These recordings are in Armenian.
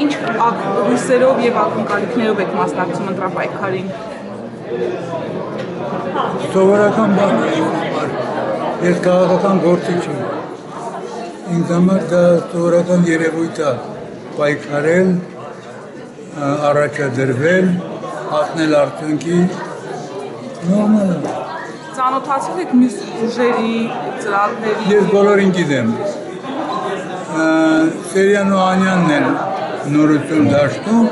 ինչ հույսերով եւ ակնկալիքներով եք մասնակցում ընտրապայքարին։ Սովորական բան է իմ համար, ես քաղաքական գործիչ եմ, ինձ համար դա սովորական երևույթ է պայքարել, առաջադրվել, հասնել արդյունքի, նորմալ է։ Ծանոթացել եք մյուս ուժերի, ծրագրերի։ Ես բոլորին գիտեմ, Սերյան Օհանյանն էլ նորություն դաշտում,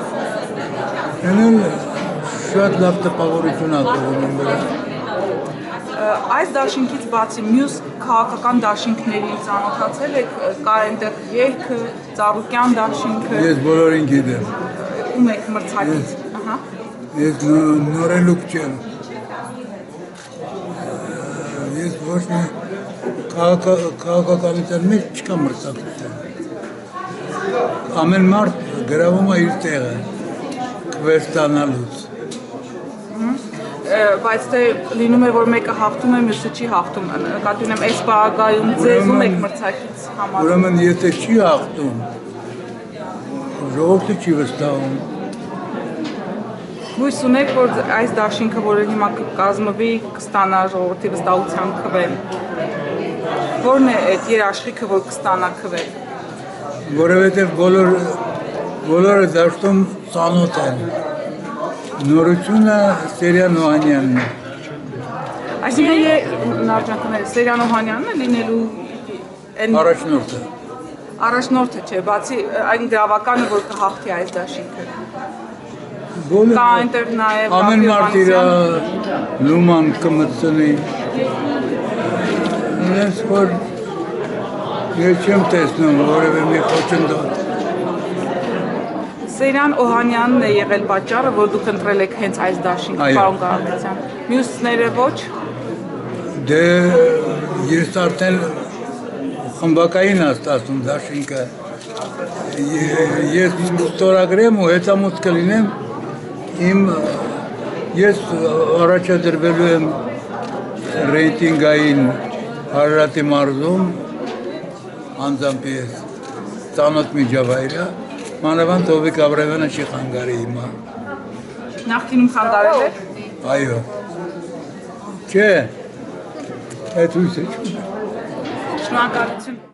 էնել շատ լավ տպավորություն ատողում եմ վրա։ Այս դաշինքից բացի մյուս քաղաքական դաշինքների ծանոթացել եք, կա այնտեղ երգը, Ծառուկյան դաշինքը։ Ես բոլորին գիտեմ։ Ում եք մրցակից։ Ես նորելուկ չեմ։ Ես ոչ մի քաղաքականության մեջ չկա մրցակցություն։ Ամեն մարդ գրավում է իր տեղը, կվերստանալուց։ Բայց թե լինում է, որ մեկը հաղթում է, մյուսը չի հաղթում։ Նկատի ունեմ, այս պարագայում ձեզ ում եք մրցակից համարում։ Ուրեմն եթե չի հաղթում, ժողովուրդը չի վստահում։ Հույս ունեք, որ այս դաշինքը, որը հիմա կկազմվի, կստանա ժողովրդի վստահության քվեն։ Որն է այդ երաշխիքը, որ կստանա քվեն։ Որովհետև բոլորը դաշտում ծանոթ են։ Նորությունը Սերյան Օհանյանն է։ Այսինքն Սերյան Օհանյանն է լինելու Առաջնորդը։ Առաջնորդը չէ, բացի այն գրավականը, որ կհաղթի այս դաշինքը։ Կա այնտեղ նաև ամեն մարդ իր լուման կմտցնի։ Ես որ ես չեմ տեսնում որևէ մի խոչընդոտ։ Սերյան Օհանյանն է եղել պատճառը, որ դուք ընտրել եք հենց այս դաշինքը, պարոն Կարապետյան։ Մյուսները ոչ։ Դե ես արդեն խմբակային աստացում դաշինքը։ Ես ստորագրեմ ու հետամուտ կլինեմ ես առաջադրվելու եմ ռեյտինգային Արարատի մարզում անձամբ ես ծանոթ միջավայրը մանավանդ Հովիկ Աբրահամյանը չի խանգարի հիմա։ Նախկինում խանգարել եք։ Այո։ Չէ, այդ հույսը չունեմ։ Շնորհակալություն։